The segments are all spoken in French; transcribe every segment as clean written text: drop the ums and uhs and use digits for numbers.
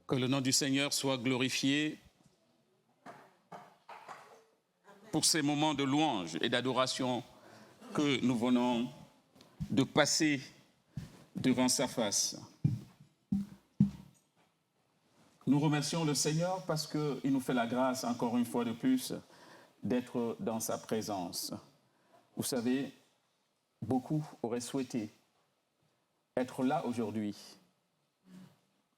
Que le nom du Seigneur soit glorifié pour ces moments de louange et d'adoration que nous venons de passer devant sa face. Nous remercions le Seigneur parce qu'il nous fait la grâce, encore une fois de plus, d'être dans sa présence. Vous savez, beaucoup auraient souhaité être là aujourd'hui,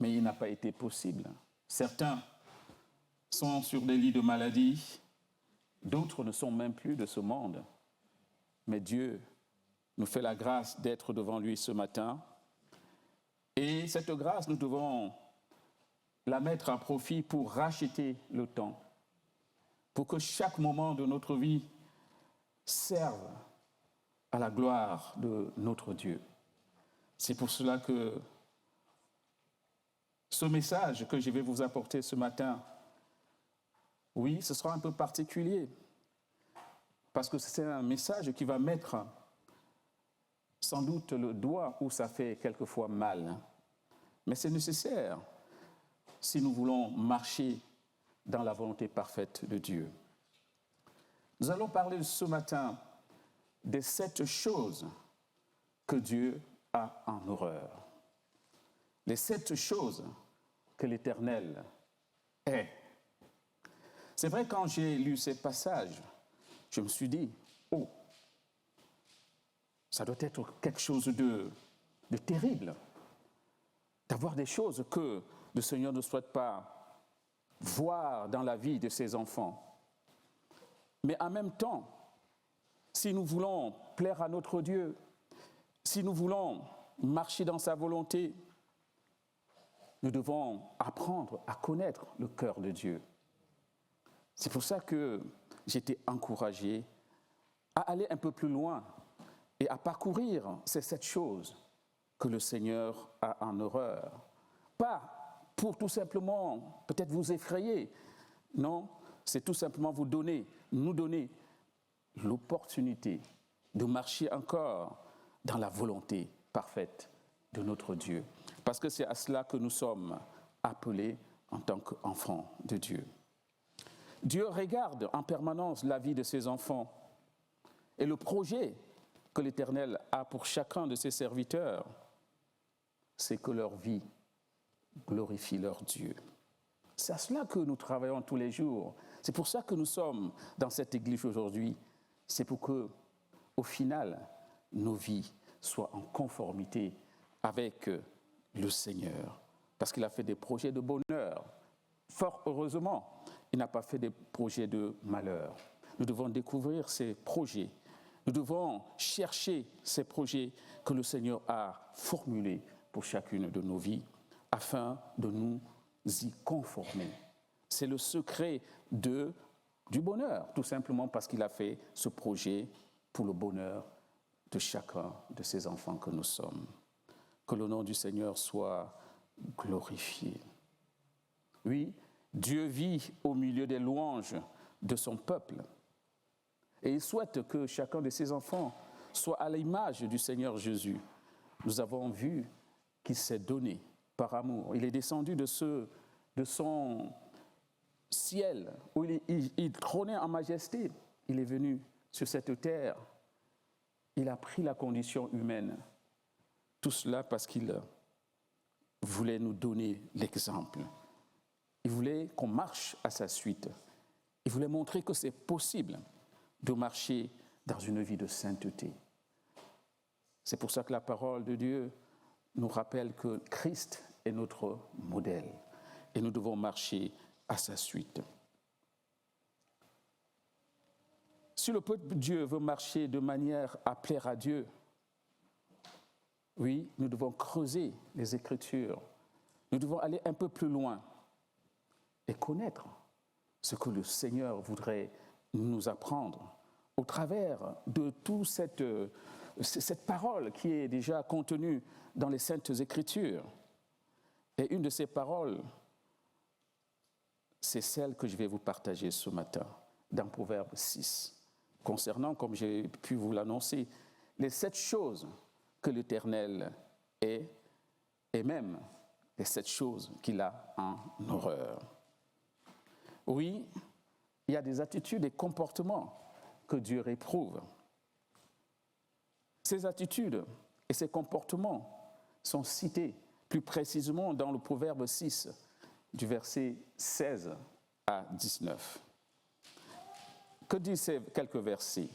mais il n'a pas été possible. Certains sont sur des lits de maladie, d'autres ne sont même plus de ce monde. Mais Dieu nous fait la grâce d'être devant lui ce matin. Et cette grâce, nous devons la mettre à profit pour racheter le temps, pour que chaque moment de notre vie serve à la gloire de notre Dieu. C'est pour cela que ce message que je vais vous apporter ce matin, oui, ce sera un peu particulier, parce que c'est un message qui va mettre sans doute le doigt où ça fait quelquefois mal. Mais c'est nécessaire si nous voulons marcher dans la volonté parfaite de Dieu. Nous allons parler ce matin des 7 choses que Dieu a en horreur. Les 7 choses que l'Éternel est. C'est vrai, quand j'ai lu ces passages, je me suis dit, oh, ça doit être quelque chose de terrible, d'avoir des choses que le Seigneur ne souhaite pas voir dans la vie de ses enfants. Mais en même temps, si nous voulons plaire à notre Dieu, si nous voulons marcher dans sa volonté, nous devons apprendre à connaître le cœur de Dieu. C'est pour ça que j'étais encouragé à aller un peu plus loin et à parcourir ces 7 choses que le Seigneur a en horreur. Pas pour tout simplement peut-être vous effrayer, non, c'est tout simplement nous donner l'opportunité de marcher encore dans la volonté parfaite de notre Dieu. Parce que c'est à cela que nous sommes appelés en tant qu'enfants de Dieu. Dieu regarde en permanence la vie de ses enfants et le projet que l'Éternel a pour chacun de ses serviteurs, c'est que leur vie glorifie leur Dieu. C'est à cela que nous travaillons tous les jours. C'est pour ça que nous sommes dans cette église aujourd'hui. C'est pour que, au final, nos vies soient en conformité avec le Seigneur. Parce qu'il a fait des projets de bonheur. Fort heureusement, il n'a pas fait des projets de malheur. Nous devons découvrir ces projets. Nous devons chercher ces projets que le Seigneur a formulés pour chacune de nos vies, afin de nous y conformer. C'est le secret du bonheur, tout simplement parce qu'il a fait ce projet pour le bonheur de chacun de ses enfants que nous sommes. Que le nom du Seigneur soit glorifié. Oui, Dieu vit au milieu des louanges de son peuple. Et il souhaite que chacun de ses enfants soit à l'image du Seigneur Jésus. Nous avons vu qu'il s'est donné par amour. Il est descendu de son ciel, où il trônait en majesté. Il est venu sur cette terre. Il a pris la condition humaine. Tout cela parce qu'il voulait nous donner l'exemple. Il voulait qu'on marche à sa suite. Il voulait montrer que c'est possible de marcher dans une vie de sainteté. C'est pour ça que la parole de Dieu nous rappelle que Christ est notre modèle et nous devons marcher à sa suite. Si le peuple de Dieu veut marcher de manière à plaire à Dieu, oui, nous devons creuser les Écritures. Nous devons aller un peu plus loin et connaître ce que le Seigneur voudrait nous apprendre au travers de toute cette parole qui est déjà contenue dans les Saintes Écritures. Et une de ces paroles, c'est celle que je vais vous partager ce matin, dans Proverbe 6, concernant, comme j'ai pu vous l'annoncer, les 7 choses que l'Éternel est, et même et cette chose qu'il a en horreur. Oui, il y a des attitudes et comportements que Dieu réprouve. Ces attitudes et ces comportements sont cités plus précisément dans le Proverbe 6, du verset 16 à 19. Que disent ces quelques versets?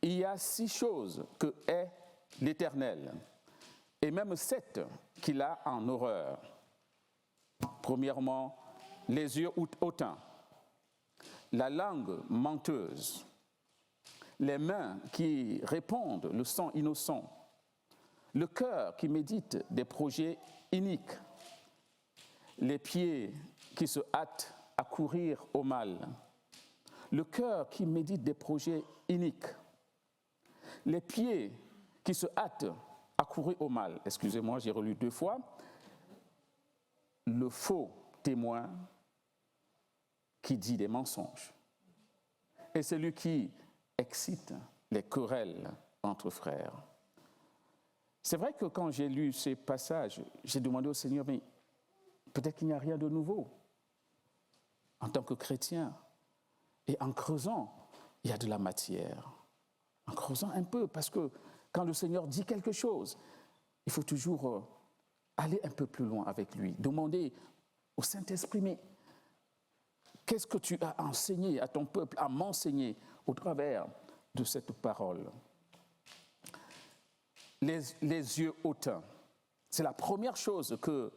Il y a 6 choses que hait l'Éternel, et même 7 qu'il a en horreur. Premièrement, les yeux hautains, la langue menteuse, les mains qui répandent le sang innocent, le cœur qui médite des projets iniques, les pieds qui se hâtent à courir au mal, le cœur qui médite des projets iniques, les pieds qui se hâtent à courir au mal. Excusez-moi, j'ai relu 2 fois. Le faux témoin qui dit des mensonges. Et celui qui excite les querelles entre frères. C'est vrai que quand j'ai lu ces passages, j'ai demandé au Seigneur, mais peut-être qu'il n'y a rien de nouveau en tant que chrétien. Et en creusant, il y a de la matière. En creusant un peu, parce que quand le Seigneur dit quelque chose, il faut toujours aller un peu plus loin avec lui, demander au Saint-Esprit, mais qu'est-ce que tu as enseigné à ton peuple, à m'enseigner au travers de cette parole? Les yeux hautains, c'est la première chose que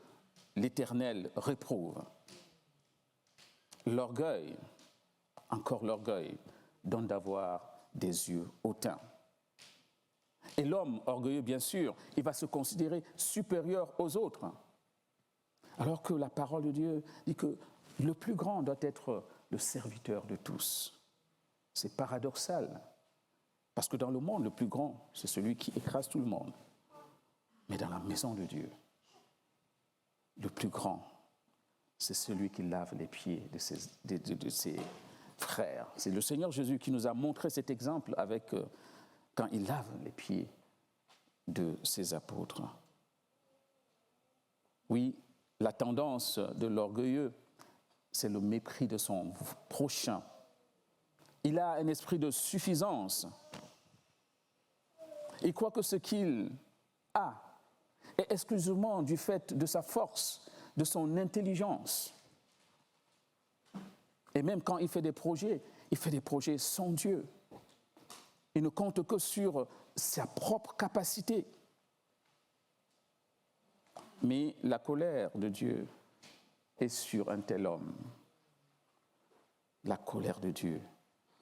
l'Éternel réprouve. L'orgueil, encore l'orgueil, donne d'avoir des yeux hautains. Et l'homme orgueilleux, bien sûr, il va se considérer supérieur aux autres. Alors que la parole de Dieu dit que le plus grand doit être le serviteur de tous. C'est paradoxal, parce que dans le monde, le plus grand, c'est celui qui écrase tout le monde. Mais dans la maison de Dieu, le plus grand, c'est celui qui lave les pieds de ses frères. C'est le Seigneur Jésus qui nous a montré cet exemple avec, quand il lave les pieds de ses apôtres. Oui, la tendance de l'orgueilleux, c'est le mépris de son prochain. Il a un esprit de suffisance. Il croit que ce qu'il a est exclusivement du fait de sa force, de son intelligence. Et même quand il fait des projets sans Dieu. Il ne compte que sur sa propre capacité. Mais la colère de Dieu est sur un tel homme. La colère de Dieu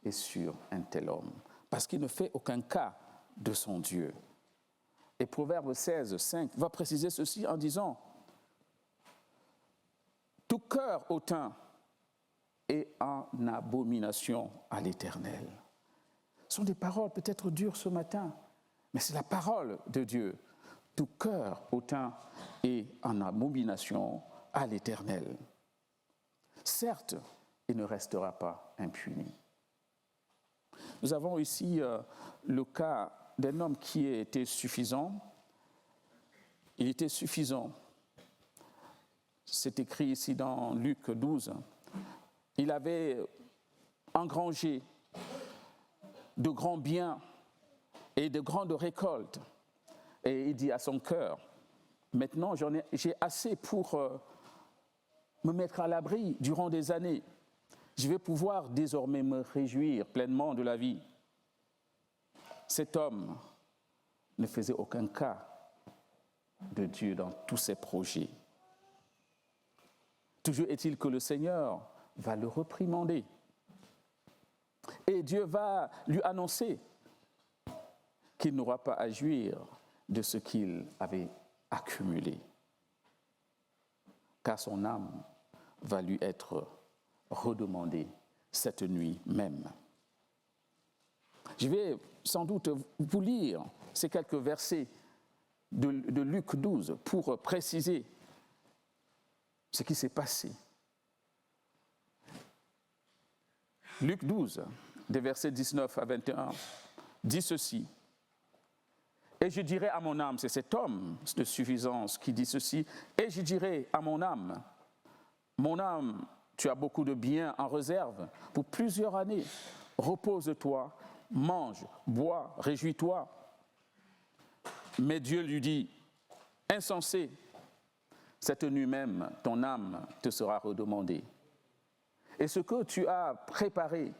est sur un tel homme. Parce qu'il ne fait aucun cas de son Dieu. Et Proverbe 16, 5 va préciser ceci en disant « Tout cœur hautain est en abomination à l'Éternel. » Ce sont des paroles peut-être dures ce matin, mais c'est la parole de Dieu. Tout cœur hautain est en abomination à l'Éternel. Certes, il ne restera pas impuni. Nous avons ici le cas d'un homme qui était suffisant. Il était suffisant. C'est écrit ici dans Luc 12. Il avait engrangé de grands biens et de grandes récoltes. Et il dit à son cœur, maintenant j'ai assez pour me mettre à l'abri durant des années. Je vais pouvoir désormais me réjouir pleinement de la vie. Cet homme ne faisait aucun cas de Dieu dans tous ses projets. Toujours est-il que le Seigneur va le réprimander. Et Dieu va lui annoncer qu'il n'aura pas à jouir de ce qu'il avait accumulé. Car son âme va lui être redemandée cette nuit même. Je vais sans doute vous lire ces quelques versets de Luc 12 pour préciser ce qui s'est passé. Luc 12, des versets 19 à 21, dit ceci. Et je dirai à mon âme, c'est cet homme de suffisance qui dit ceci, et je dirai à mon âme, tu as beaucoup de biens en réserve pour plusieurs années. Repose-toi, mange, bois, réjouis-toi. Mais Dieu lui dit, insensé, cette nuit même, ton âme te sera redemandée. Et ce que tu as préparé,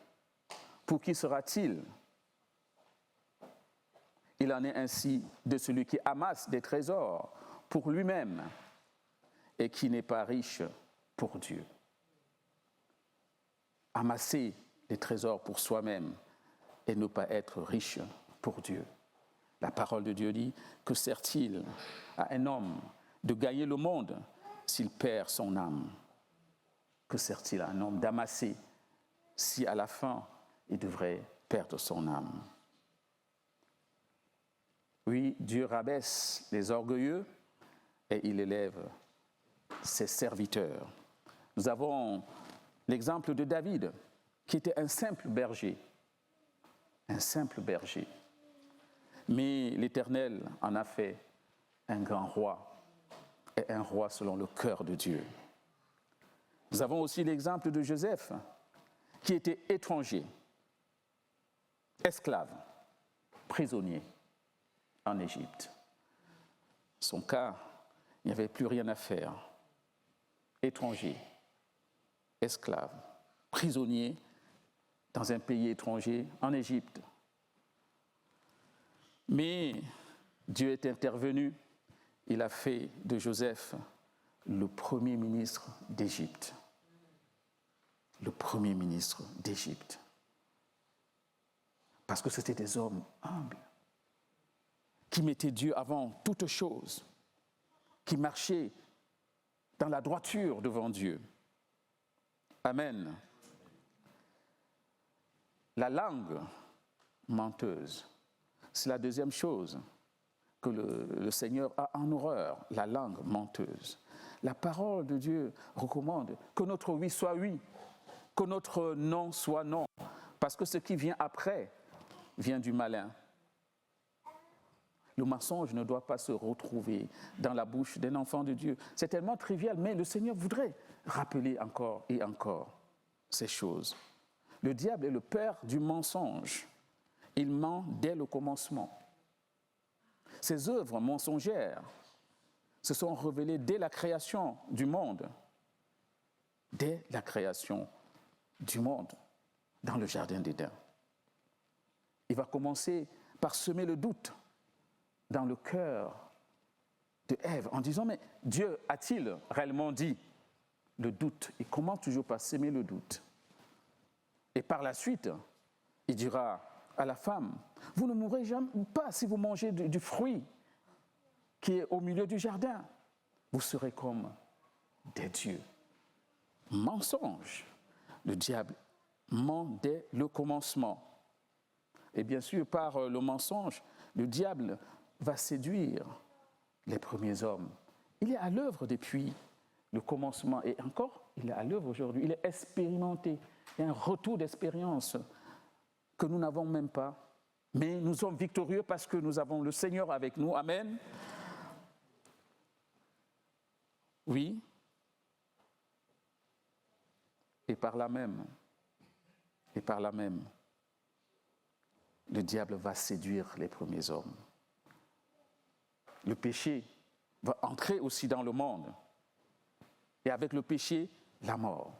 pour qui sera-t-il? Il en est ainsi de celui qui amasse des trésors pour lui-même et qui n'est pas riche pour Dieu. Amasser des trésors pour soi-même et ne pas être riche pour Dieu. La parole de Dieu dit, que sert-il à un homme de gagner le monde s'il perd son âme? Que sert-il à un homme d'amasser si à la fin il devrait perdre son âme? Oui, Dieu rabaisse les orgueilleux et il élève ses serviteurs. Nous avons l'exemple de David, qui était un simple berger. Un simple berger. Mais l'Éternel en a fait un grand roi, et un roi selon le cœur de Dieu. Nous avons aussi l'exemple de Joseph, qui était étranger, esclave, prisonnier en Égypte. Son cas, il n'y avait plus rien à faire. Étranger, esclave, prisonnier dans un pays étranger, en Égypte. Mais Dieu est intervenu, il a fait de Joseph le premier ministre d'Égypte. Le premier ministre d'Égypte. Parce que c'était des hommes humbles, qui mettaient Dieu avant toute chose, qui marchaient dans la droiture devant Dieu. Amen. La langue menteuse, c'est la deuxième chose que le Seigneur a en horreur, la langue menteuse. La parole de Dieu recommande que notre oui soit oui, que notre non soit non, parce que ce qui vient après vient du malin. Le mensonge ne doit pas se retrouver dans la bouche d'un enfant de Dieu. C'est tellement trivial, mais le Seigneur voudrait rappeler encore et encore ces choses. Le diable est le père du mensonge. Il ment dès le commencement. Ses œuvres mensongères se sont révélées dès la création du monde. Dès la création du monde, dans le jardin d'Éden. Il va commencer par semer le doute dans le cœur de Ève en disant, mais Dieu a-t-il réellement dit? Le doute. Il commence toujours par semer le doute. Et par la suite, il dira à la femme, vous ne mourrez jamais pas si vous mangez du fruit qui est au milieu du jardin. Vous serez comme des dieux. Mensonge. Le diable ment dès le commencement. Et bien sûr, par le mensonge, le diable va séduire les premiers hommes. Il est à l'œuvre depuis le commencement et encore, il est à l'œuvre aujourd'hui. Il est expérimenté. Il y a un retour d'expérience que nous n'avons même pas. Mais nous sommes victorieux parce que nous avons le Seigneur avec nous. Amen. Oui. Et par là même, le diable va séduire les premiers hommes. Le péché va entrer aussi dans le monde. Et avec le péché, la mort.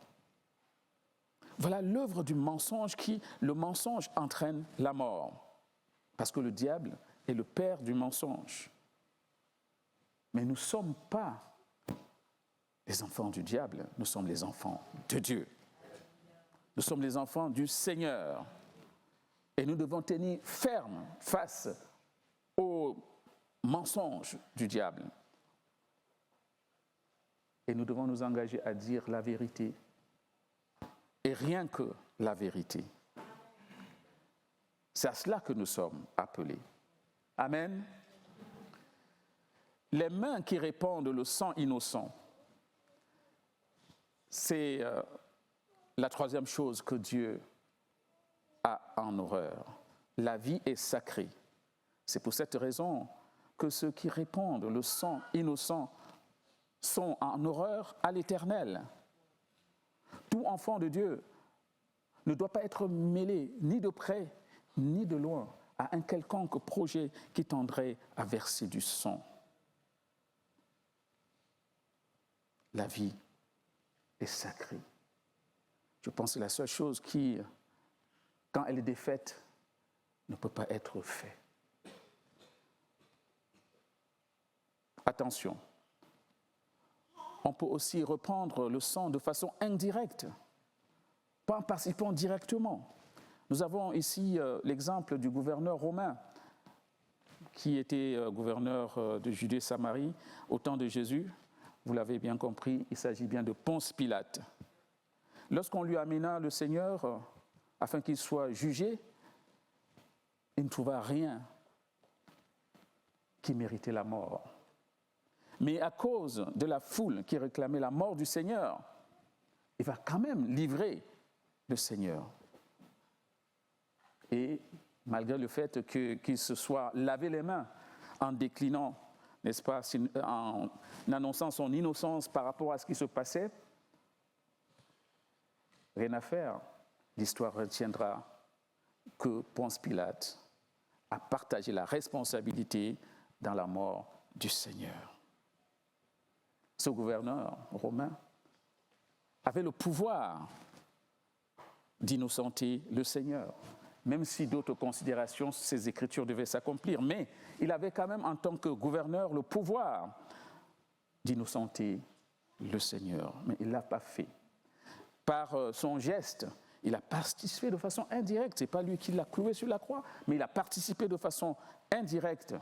Voilà l'œuvre du mensonge le mensonge entraîne la mort. Parce que le diable est le père du mensonge. Mais nous ne sommes pas les enfants du diable, nous sommes les enfants de Dieu. Nous sommes les enfants du Seigneur. Et nous devons tenir ferme face aux mensonges du diable. Et nous devons nous engager à dire la vérité. Et rien que la vérité. C'est à cela que nous sommes appelés. Amen. Les mains qui répandent le sang innocent, c'est la troisième chose que Dieu a en horreur. La vie est sacrée. C'est pour cette raison que ceux qui répandent le sang innocent sont en horreur à l'Éternel. Tout enfant de Dieu ne doit pas être mêlé ni de près ni de loin à un quelconque projet qui tendrait à verser du sang. La vie est sacrée. Je pense que c'est la seule chose qui, quand elle est défaite, ne peut pas être faite. Attention, on peut aussi reprendre le sang de façon indirecte, pas en participant directement. Nous avons ici l'exemple du gouverneur romain qui était gouverneur de Judée-Samarie au temps de Jésus. Vous l'avez bien compris, il s'agit bien de Ponce Pilate. Lorsqu'on lui amena le Seigneur afin qu'il soit jugé, il ne trouva rien qui méritait la mort. Mais à cause de la foule qui réclamait la mort du Seigneur, il va quand même livrer le Seigneur. Et malgré le fait qu'il se soit lavé les mains en déclinant, n'est-ce pas, en annonçant son innocence par rapport à ce qui se passait, rien à faire. L'histoire retiendra que Ponce Pilate a partagé la responsabilité dans la mort du Seigneur. Ce gouverneur romain avait le pouvoir d'innocenter le Seigneur, même si d'autres considérations, ces écritures devaient s'accomplir. Mais il avait quand même, en tant que gouverneur, le pouvoir d'innocenter le Seigneur. Mais il ne l'a pas fait. Par son geste, il a participé de façon indirecte. Ce n'est pas lui qui l'a cloué sur la croix, mais il a participé de façon indirecte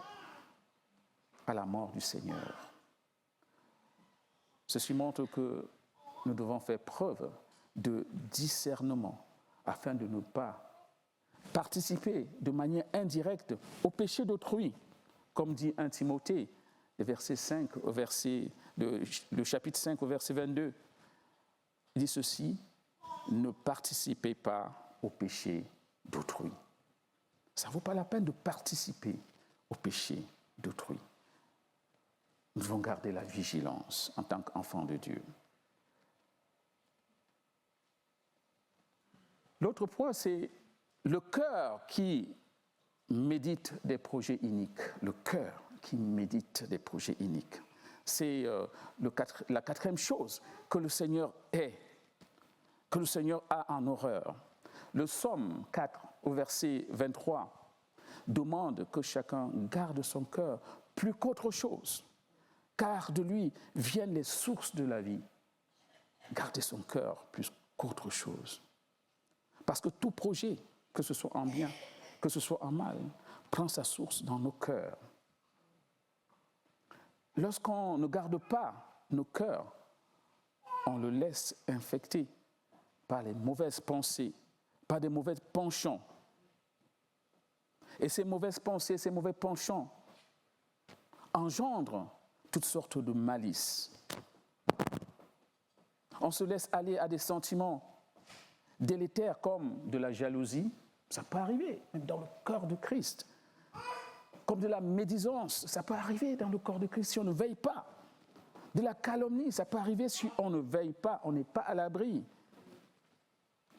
à la mort du Seigneur. Ceci montre que nous devons faire preuve de discernement afin de ne pas participer de manière indirecte au péché d'autrui, comme dit 1 Timothée, le chapitre 5 au verset 22. Il dit ceci, ne participez pas au péché d'autrui. Ça ne vaut pas la peine de participer au péché d'autrui. Nous devons garder la vigilance en tant qu'enfants de Dieu. L'autre point, c'est le cœur qui médite des projets iniques. Le cœur qui médite des projets iniques. C'est la quatrième chose que le Seigneur est, que le Seigneur a en horreur. Le psaume 4, au verset 23, demande que chacun garde son cœur plus qu'autre chose, car de lui viennent les sources de la vie. Garder son cœur plus qu'autre chose. Parce que tout projet, que ce soit en bien, que ce soit en mal, prend sa source dans nos cœurs. Lorsqu'on ne garde pas nos cœurs, on le laisse infecter par les mauvaises pensées, par des mauvais penchants. Et ces mauvaises pensées, ces mauvais penchants engendrent toutes sortes de malices. On se laisse aller à des sentiments délétères comme de la jalousie, ça peut arriver, même dans le corps de Christ. Comme de la médisance, ça peut arriver dans le corps de Christ si on ne veille pas. De la calomnie, ça peut arriver si on ne veille pas, on n'est pas à l'abri.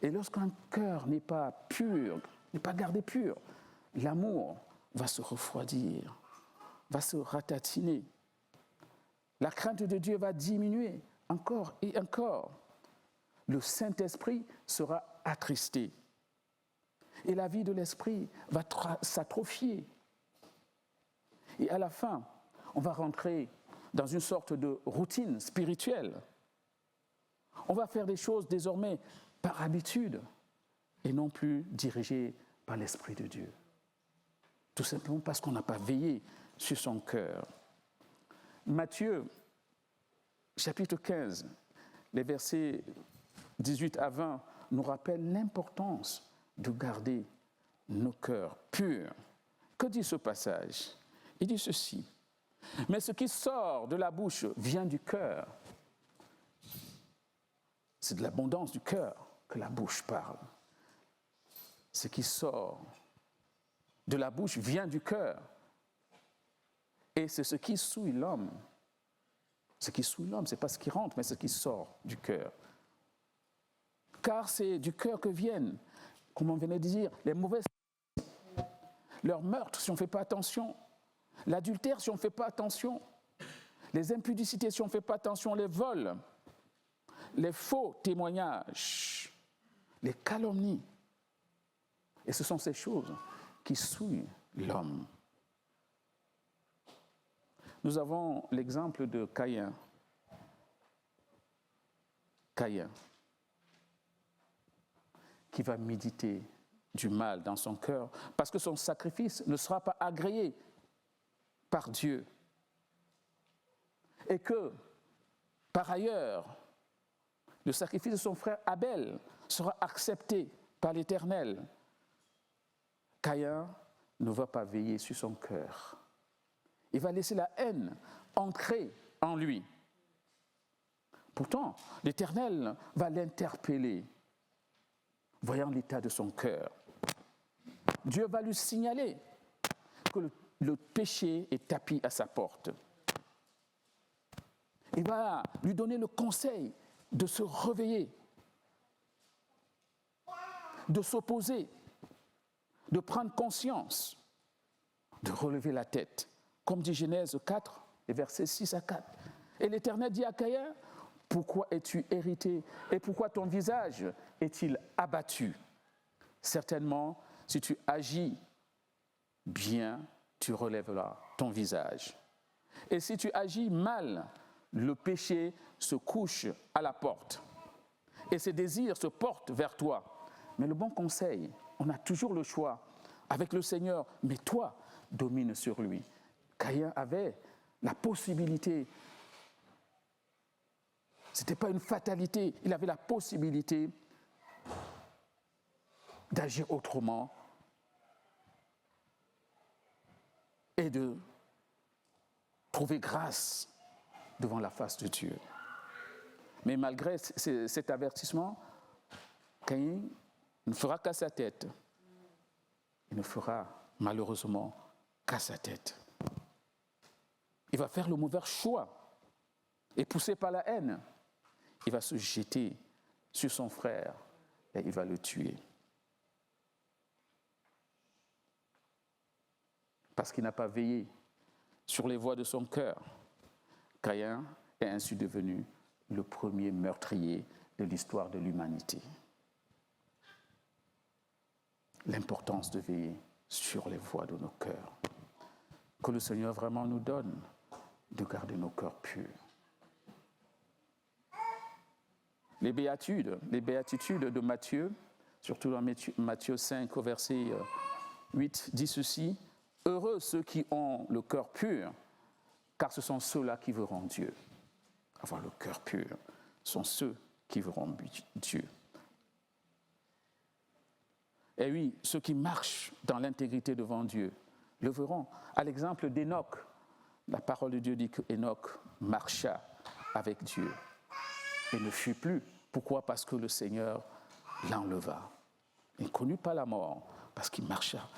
Et lorsqu'un cœur n'est pas pur, n'est pas gardé pur, l'amour va se refroidir, va se ratatiner. La crainte de Dieu va diminuer encore et encore. Le Saint-Esprit sera attristé. Et la vie de l'Esprit va s'atrophier. Et à la fin, on va rentrer dans une sorte de routine spirituelle. On va faire des choses désormais par habitude et non plus dirigées par l'Esprit de Dieu. Tout simplement parce qu'on n'a pas veillé sur son cœur. Matthieu, chapitre 15, les versets 18 à 20, nous rappellent l'importance de garder nos cœurs purs. Que dit ce passage ? Il dit ceci, « Mais ce qui sort de la bouche vient du cœur. » C'est de l'abondance du cœur que la bouche parle. Ce qui sort de la bouche vient du cœur, Et c'est ce qui souille l'homme. Ce qui souille l'homme, ce n'est pas ce qui rentre, mais ce qui sort du cœur. Car c'est du cœur que viennent, comme on venait de dire, les mauvaises, leurs meurtres si on ne fait pas attention, l'adultère si on ne fait pas attention, les impudicités si on ne fait pas attention, les vols, les faux témoignages, les calomnies. Et ce sont ces choses qui souillent l'homme. Nous avons l'exemple de Caïn. Caïn, qui va méditer du mal dans son cœur, parce que son sacrifice ne sera pas agréé par Dieu. Et que, par ailleurs, le sacrifice de son frère Abel sera accepté par l'Éternel. Caïn ne va pas veiller sur son cœur. Il va laisser la haine ancrée en lui. Pourtant, l'Éternel va l'interpeller, voyant l'état de son cœur. Dieu va lui signaler que le péché est tapis à sa porte. Il va lui donner le conseil de se réveiller, de s'opposer, de prendre conscience, de relever la tête. Comme dit Genèse 4, et versets 6 à 4. Et l'Éternel dit à Caïn, « Pourquoi es-tu irrité et pourquoi ton visage est-il abattu? Certainement, si tu agis bien, tu relèveras ton visage. Et si tu agis mal, le péché se couche à la porte et ses désirs se portent vers toi. Mais le bon conseil, on a toujours le choix avec le Seigneur, mais toi, domine sur lui. » Caïn avait la possibilité, ce n'était pas une fatalité, il avait la possibilité d'agir autrement et de trouver grâce devant la face de Dieu. Mais malgré cet avertissement, Caïn ne fera qu'à sa tête. Il ne fera malheureusement qu'à sa tête. Il va faire le mauvais choix et poussé par la haine, il va se jeter sur son frère et il va le tuer. Parce qu'il n'a pas veillé sur les voies de son cœur. Caïn est ainsi devenu le premier meurtrier de l'histoire de l'humanité. L'importance de veiller sur les voies de nos cœurs. Que le Seigneur vraiment nous donne de garder nos cœurs purs. Les béatitudes de Matthieu, surtout dans Matthieu 5 au verset 8, dit ceci, « Heureux ceux qui ont le cœur pur, car ce sont ceux-là qui verront Dieu. » Avoir le cœur pur, sont ceux qui verront Dieu. Et oui, ceux qui marchent dans l'intégrité devant Dieu le verront. À l'exemple d'Enoch, la parole de Dieu dit qu'Enoch marcha avec Dieu et ne fut plus. Pourquoi? Parce que le Seigneur l'enleva. Il ne connut pas la mort parce qu'il marcha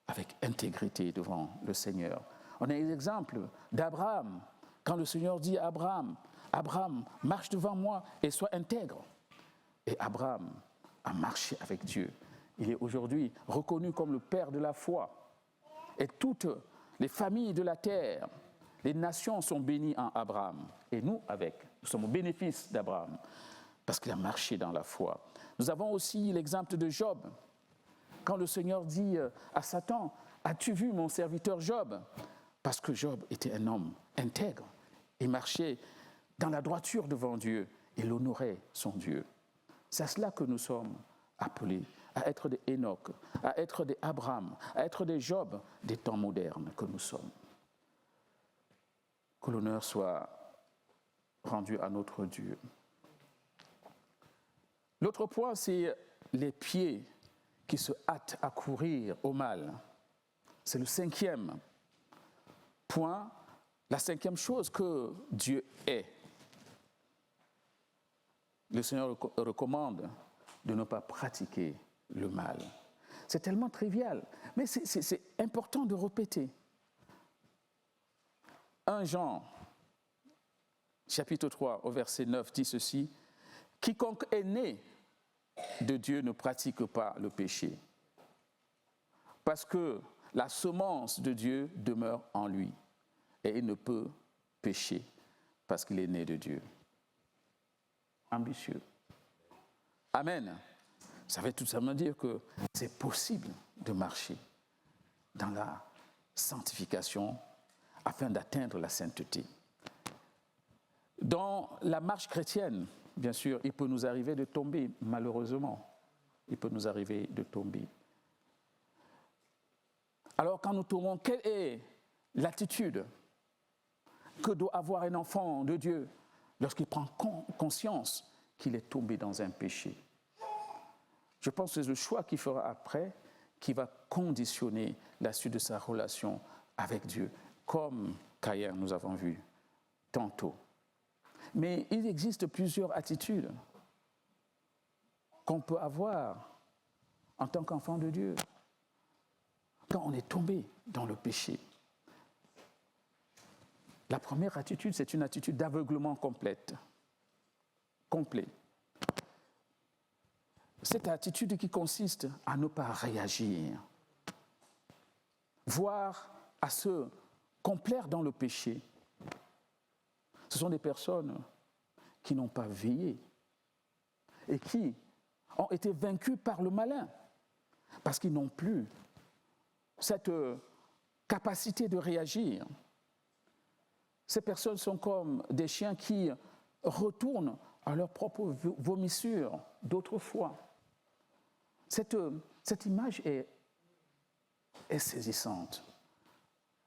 avec intégrité devant le Seigneur. On a l'exemple d'Abraham. Quand le Seigneur dit à Abraham, « Abraham, marche devant moi et sois intègre. » Et Abraham a marché avec Dieu. Il est aujourd'hui reconnu comme le père de la foi. Et toutes les familles de la terre, les nations sont bénies en Abraham. Et nous sommes au bénéfice d'Abraham, parce qu'il a marché dans la foi. Nous avons aussi l'exemple de Job. Quand le Seigneur dit à Satan, « As-tu vu mon serviteur Job ?» Parce que Job était un homme intègre. Il marchait dans la droiture devant Dieu. Il honorait son Dieu. C'est à cela que nous sommes appelés, à être des Enoch, à être des Abraham, à être des Job des temps modernes que nous sommes. Que l'honneur soit rendu à notre Dieu. L'autre point, c'est les pieds qui se hâtent à courir au mal. C'est le 5e point, la 5e chose que Dieu est. Le Seigneur recommande de ne pas pratiquer le mal. C'est tellement trivial, mais c'est important de répéter. 1 Jean, chapitre 3, au verset 9, dit ceci, « Quiconque est né de Dieu ne pratique pas le péché, parce que la semence de Dieu demeure en lui, et il ne peut pécher parce qu'il est né de Dieu. » Ambitieux. Amen. Ça veut tout simplement dire que c'est possible de marcher dans la sanctification afin d'atteindre la sainteté. Dans la marche chrétienne, bien sûr, il peut nous arriver de tomber, malheureusement. Il peut nous arriver de tomber. Alors, quand nous tombons, quelle est l'attitude que doit avoir un enfant de Dieu lorsqu'il prend conscience qu'il est tombé dans un péché? Je pense que c'est le choix qu'il fera après qui va conditionner la suite de sa relation avec Dieu, comme Caïn, nous avons vu tantôt. Mais il existe plusieurs attitudes qu'on peut avoir en tant qu'enfant de Dieu quand on est tombé dans le péché. La première attitude, c'est une attitude d'aveuglement complet. Cette attitude qui consiste à ne pas réagir, voire à se complaire dans le péché. Ce sont des personnes qui n'ont pas veillé et qui ont été vaincus par le malin parce qu'ils n'ont plus cette capacité de réagir. Ces personnes sont comme des chiens qui retournent à leur propre vomissure d'autrefois. Cette image est saisissante.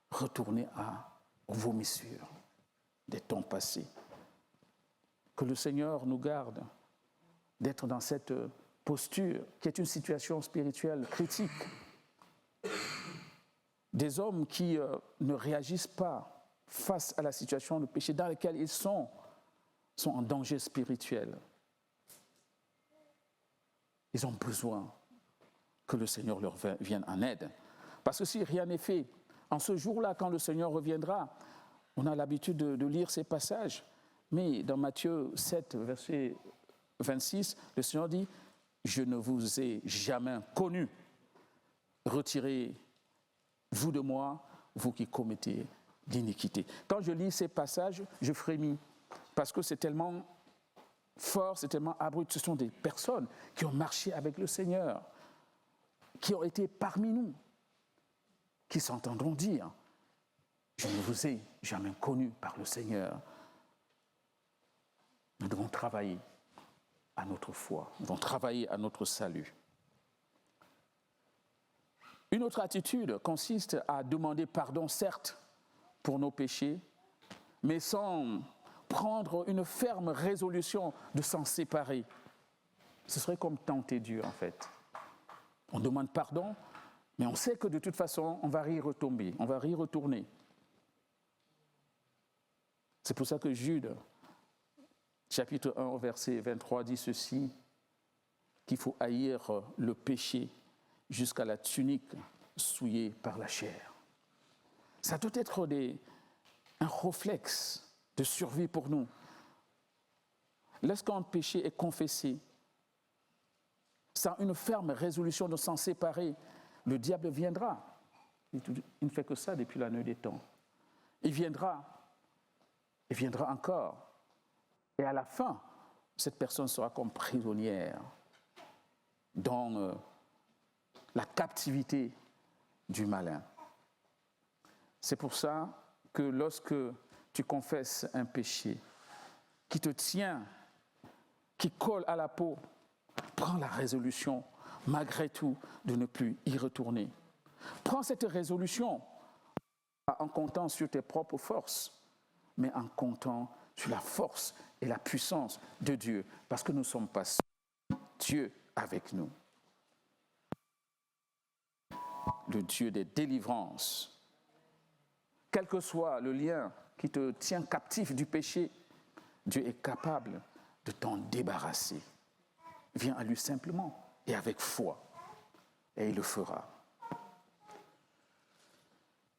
Retourner aux vomissures des temps passés. Que le Seigneur nous garde d'être dans cette posture qui est une situation spirituelle critique. Des hommes qui ne réagissent pas face à la situation de péché dans laquelle ils sont en danger spirituel. Ils ont besoin que le Seigneur leur vienne en aide. Parce que si rien n'est fait, en ce jour-là, quand le Seigneur reviendra, on a l'habitude de lire ces passages, mais dans Matthieu 7, verset 26, le Seigneur dit « Je ne vous ai jamais connu. Retirez-vous de moi, vous qui commettez d'iniquité. » Quand je lis ces passages, je frémis, parce que c'est tellement fort, c'est tellement abrupt. Ce sont des personnes qui ont marché avec le Seigneur, qui ont été parmi nous, qui s'entendront dire « Je ne vous ai jamais connu par le Seigneur ». Nous devons travailler à notre foi, nous devons travailler à notre salut. Une autre attitude consiste à demander pardon, certes, pour nos péchés, mais sans prendre une ferme résolution de s'en séparer. Ce serait comme tenter Dieu, en fait. On demande pardon, mais on sait que de toute façon, on va y retomber, on va y retourner. C'est pour ça que Jude, chapitre 1, verset 23, dit ceci, qu'il faut haïr le péché jusqu'à la tunique souillée par la chair. Ça doit être un réflexe de survie pour nous. Lorsqu'un péché est confessé, sans une ferme résolution de s'en séparer, le diable viendra. Il ne fait que ça depuis la nuit des temps. Il viendra encore. Et à la fin, cette personne sera comme prisonnière dans la captivité du malin. C'est pour ça que lorsque tu confesses un péché qui te tient, qui colle à la peau, prends la résolution, malgré tout, de ne plus y retourner. Prends cette résolution en comptant sur tes propres forces, mais en comptant sur la force et la puissance de Dieu, parce que nous ne sommes pas seuls, Dieu avec nous. Le Dieu des délivrances. Quel que soit le lien qui te tient captif du péché, Dieu est capable de t'en débarrasser. Viens à lui simplement et avec foi, et il le fera.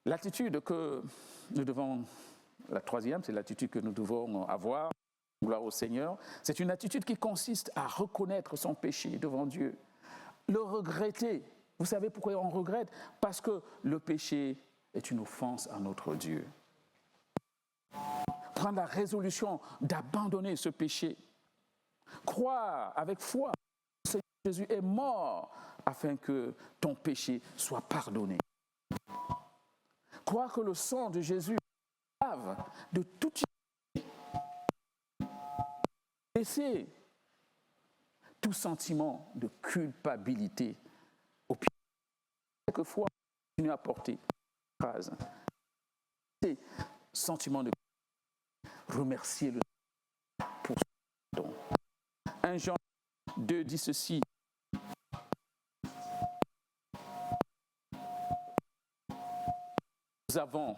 L'attitude que nous devons La troisième, c'est l'attitude que nous devons avoir, gloire au Seigneur. C'est une attitude qui consiste à reconnaître son péché devant Dieu, le regretter. Vous savez pourquoi on regrette? Parce que le péché est une offense à notre Dieu. Prendre la résolution d'abandonner ce péché. Croire avec foi que Jésus est mort afin que ton péché soit pardonné. Croire que le sang de Jésus lave de toute laisser tout sentiment de culpabilité au pied. Quelquefois, continue à porter phrase. C'est sentiment de remercier le pour son don. 1 Jean 2 dit ceci. Nous avons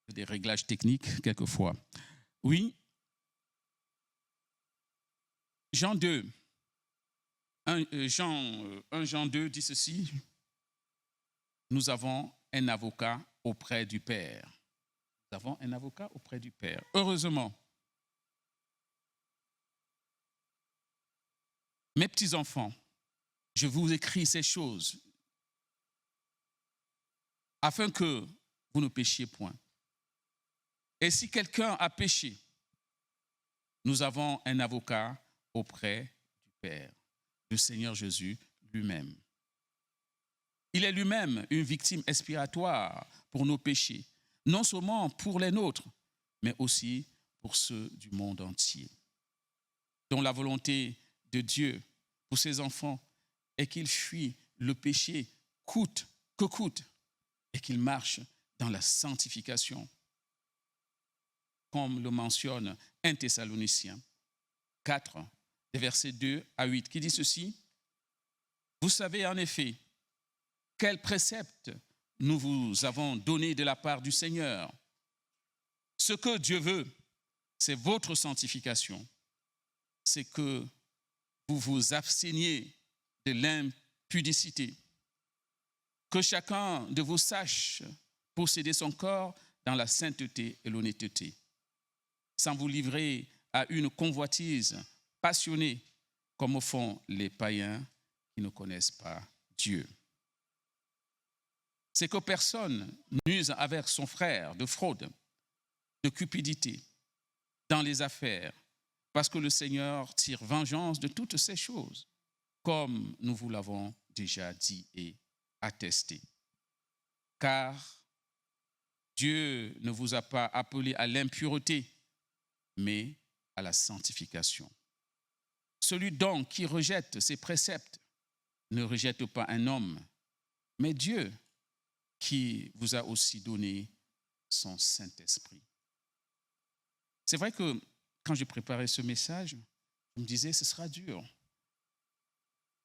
des réglages techniques quelquefois. Oui. Jean 2, 1 Jean 2 dit ceci. Nous avons un avocat auprès du Père. Nous avons un avocat auprès du Père. Heureusement, mes petits-enfants, je vous écris ces choses afin que vous ne péchiez point. Et si quelqu'un a péché, nous avons un avocat auprès du Père, le Seigneur Jésus lui-même. Il est lui-même une victime expiatoire pour nos péchés, non seulement pour les nôtres, mais aussi pour ceux du monde entier. Dont la volonté de Dieu pour ses enfants est qu'ils fuient le péché coûte que coûte et qu'ils marchent dans la sanctification, comme le mentionne 1 Thessaloniciens 4, des versets 2 à 8, qui dit ceci. Vous savez en effet quels préceptes nous vous avons donnés de la part du Seigneur. Ce que Dieu veut, c'est votre sanctification. C'est que vous vous absteniez de l'impudicité. Que chacun de vous sache posséder son corps dans la sainteté et l'honnêteté, sans vous livrer à une convoitise passionnée comme font les païens qui ne connaissent pas Dieu. C'est que personne n'use avec son frère de fraude, de cupidité dans les affaires, parce que le Seigneur tire vengeance de toutes ces choses, comme nous vous l'avons déjà dit et attesté. Car Dieu ne vous a pas appelé à l'impureté, mais à la sanctification. Celui donc qui rejette ses préceptes ne rejette pas un homme, mais Dieu qui vous a aussi donné son Saint-Esprit. C'est vrai que quand j'ai préparé ce message, je me disais, ce sera dur.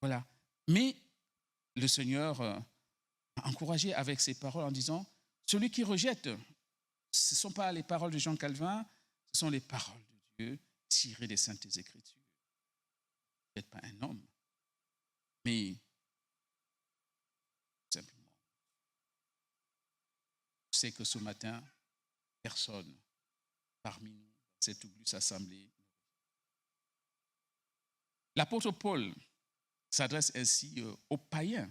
Voilà. Mais le Seigneur m'a encouragé avec ses paroles en disant, celui qui rejette, ce ne sont pas les paroles de Jean Calvin, ce sont les paroles de Dieu tirées des Saintes Écritures. Vous n'êtes pas un homme, mais simplement. Je sais que ce matin, personne parmi nous, cette auguste assemblée. L'apôtre Paul s'adresse ainsi aux païens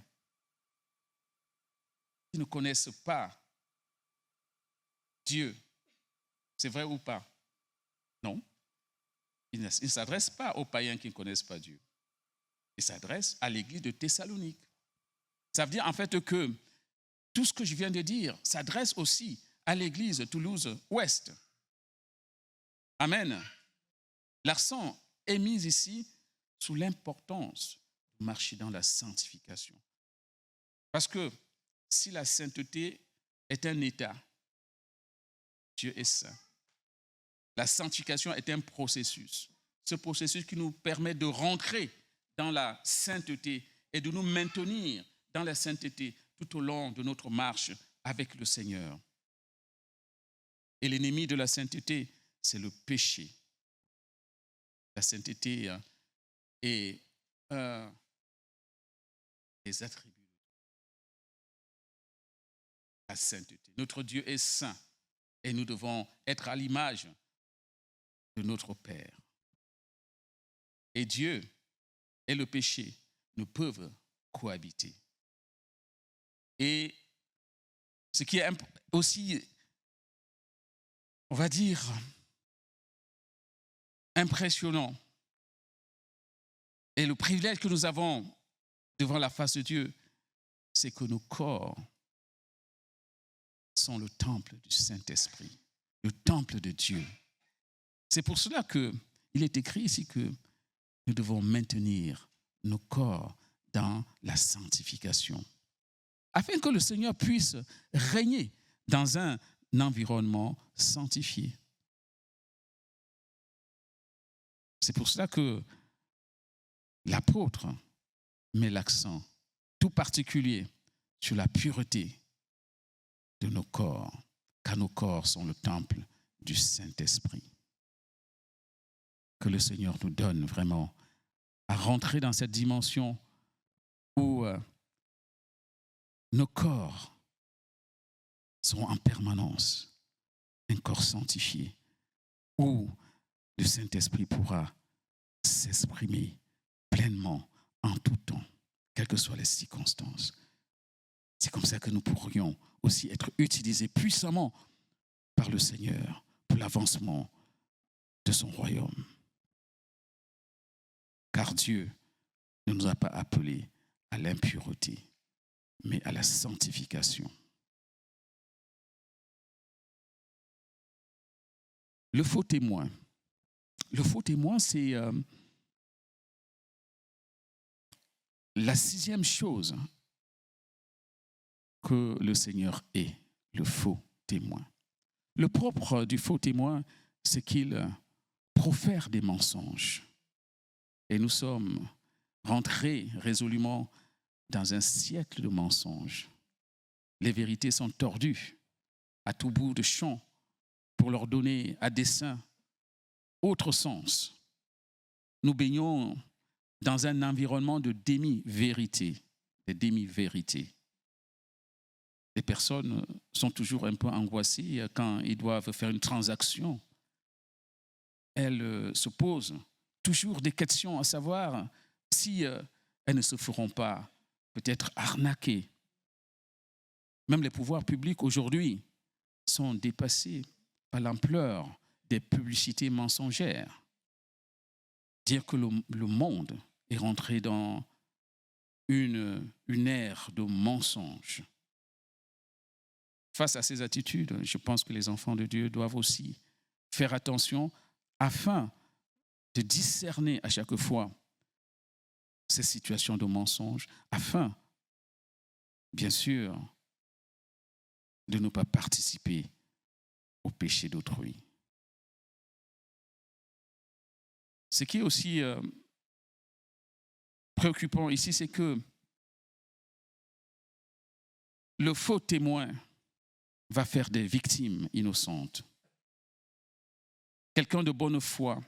qui ne connaissent pas Dieu. C'est vrai ou pas? Non. Il ne s'adresse pas aux païens qui ne connaissent pas Dieu. Il s'adresse à l'église de Thessalonique. Ça veut dire en fait que tout ce que je viens de dire s'adresse aussi à l'église Toulouse-Ouest. Amen. L'accent est mis ici sous l'importance de marcher dans la sanctification. Parce que si la sainteté est un état, Dieu est saint. La sanctification est un processus. Ce processus qui nous permet de rentrer dans la sainteté et de nous maintenir dans la sainteté tout au long de notre marche avec le Seigneur. Et l'ennemi de la sainteté, c'est le péché. La sainteté est un des attributs de la sainteté. Notre Dieu est saint et nous devons être à l'image de notre Père. Et Dieu et le péché ne peuvent cohabiter. Et ce qui est aussi, on va dire, impressionnant, et le privilège que nous avons devant la face de Dieu, c'est que nos corps sont le temple du Saint-Esprit, le temple de Dieu. C'est pour cela qu'il est écrit ici que nous devons maintenir nos corps dans la sanctification, afin que le Seigneur puisse régner dans un environnement sanctifié. C'est pour cela que l'apôtre met l'accent tout particulier sur la pureté de nos corps, car nos corps sont le temple du Saint-Esprit. Que le Seigneur nous donne vraiment à rentrer dans cette dimension où nos corps sont en permanence un corps sanctifié, où le Saint-Esprit pourra s'exprimer pleinement en tout temps, quelles que soient les circonstances. C'est comme ça que nous pourrions aussi être utilisés puissamment par le Seigneur pour l'avancement de son royaume. Car Dieu ne nous a pas appelés à l'impureté, mais à la sanctification. Le faux témoin. Le faux témoin, c'est la sixième chose que le Seigneur est, le faux témoin. Le propre du faux témoin, c'est qu'il profère des mensonges. Et nous sommes rentrés résolument dans un siècle de mensonges. Les vérités sont tordues à tout bout de champ pour leur donner à dessein autre sens. Nous baignons dans un environnement de demi-vérité, des demi-vérités. Les personnes sont toujours un peu angoissées quand ils doivent faire une transaction. Elles se posent toujours des questions à savoir si elles ne se feront pas peut-être arnaquer. Même les pouvoirs publics aujourd'hui sont dépassés par l'ampleur des publicités mensongères. Dire que le monde est rentré dans une ère de mensonges. Face à ces attitudes, je pense que les enfants de Dieu doivent aussi faire attention afin de discerner à chaque fois ces situations de mensonges, afin, bien sûr, de ne pas participer au péché d'autrui. Ce qui est aussi préoccupant ici, c'est que le faux témoin va faire des victimes innocentes. Quelqu'un de bonne foi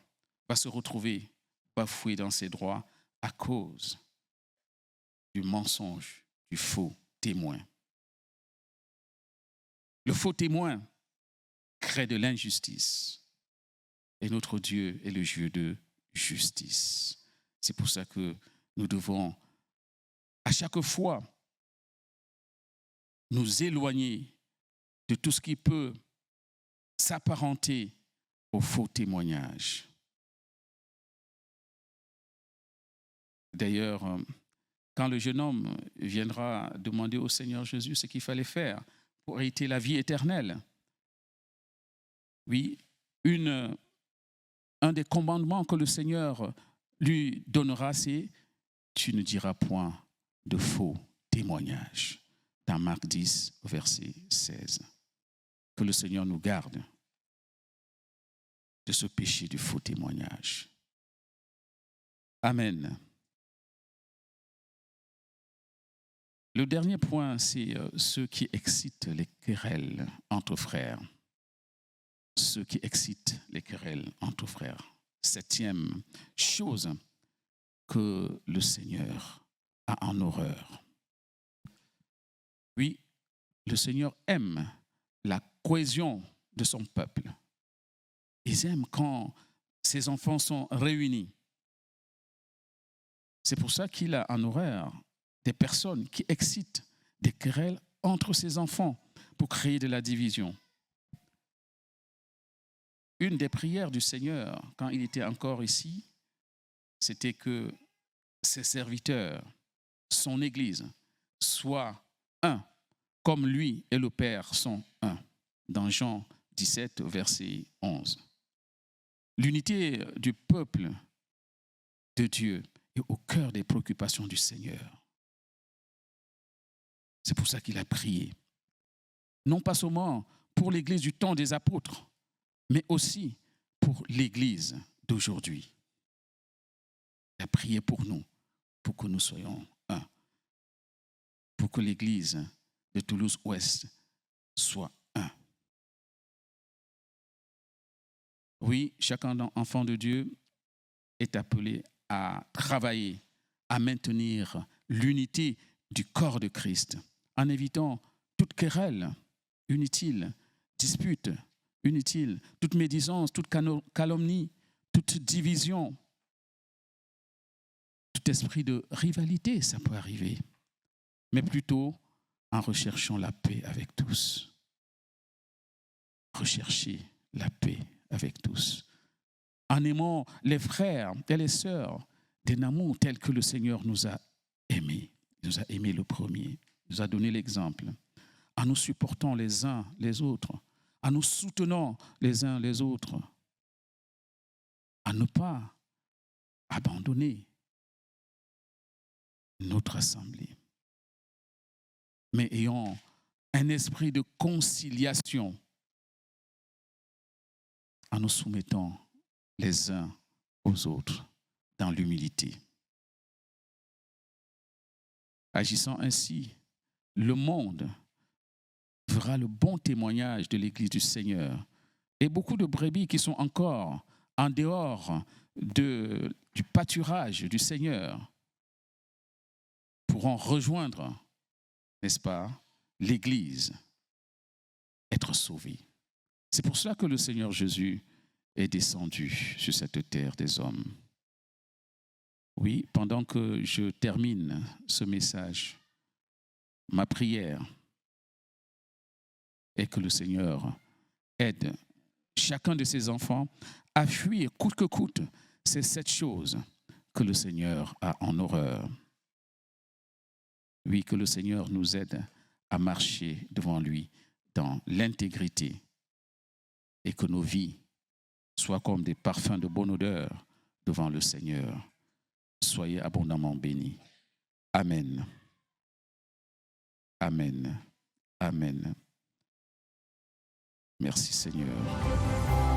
va se retrouver bafoué dans ses droits à cause du mensonge, du faux témoin. Le faux témoin crée de l'injustice et notre Dieu est le Dieu de justice. C'est pour ça que nous devons à chaque fois nous éloigner de tout ce qui peut s'apparenter au faux témoignage. D'ailleurs, quand le jeune homme viendra demander au Seigneur Jésus ce qu'il fallait faire pour hériter la vie éternelle, oui, un des commandements que le Seigneur lui donnera, c'est « Tu ne diras point de faux témoignage » dans Marc 10, verset 16. Que le Seigneur nous garde de ce péché du faux témoignage. Amen. Le dernier point, c'est ce qui excite les querelles entre frères. Ce qui excite les querelles entre frères. 7e chose que le Seigneur a en horreur. Oui, le Seigneur aime la cohésion de son peuple. Il aime quand ses enfants sont réunis. C'est pour ça qu'il a en horreur des personnes qui excitent des querelles entre ses enfants pour créer de la division. Une des prières du Seigneur, quand il était encore ici, c'était que ses serviteurs, son Église, soient un, comme lui et le Père sont un, dans Jean 17, verset 11. L'unité du peuple de Dieu est au cœur des préoccupations du Seigneur. C'est pour ça qu'il a prié. Non pas seulement pour l'Église du temps des apôtres, mais aussi pour l'Église d'aujourd'hui. Il a prié pour nous, pour que nous soyons un, pour que l'Église de Toulouse-Ouest soit un. Oui, chacun enfant de Dieu est appelé à travailler, à maintenir l'unité du corps de Christ, en évitant toute querelle inutile, dispute inutile, toute médisance, toute calomnie, toute division, tout esprit de rivalité, ça peut arriver, mais plutôt en recherchant la paix avec tous. Rechercher la paix avec tous. En aimant les frères et les sœurs d'un amour tel que le Seigneur nous a aimés. Il nous a aimés le premier, il nous a donné l'exemple. En nous supportant les uns les autres, en nous soutenant les uns les autres, à ne pas abandonner notre assemblée, mais ayant un esprit de conciliation en nous soumettant les uns aux autres dans l'humilité. Agissant ainsi, le monde fera le bon témoignage de l'Église du Seigneur. Et beaucoup de brebis qui sont encore en dehors du pâturage du Seigneur pourront rejoindre, n'est-ce pas, l'Église, être sauvés. C'est pour cela que le Seigneur Jésus est descendu sur cette terre des hommes. Oui, pendant que je termine ce message, ma prière est que le Seigneur aide chacun de ses enfants à fuir coûte que coûte ces 7 choses que le Seigneur a en horreur. Oui, que le Seigneur nous aide à marcher devant lui dans l'intégrité et que nos vies soient comme des parfums de bonne odeur devant le Seigneur. Soyez abondamment bénis. Amen. Amen. Amen. Merci Seigneur.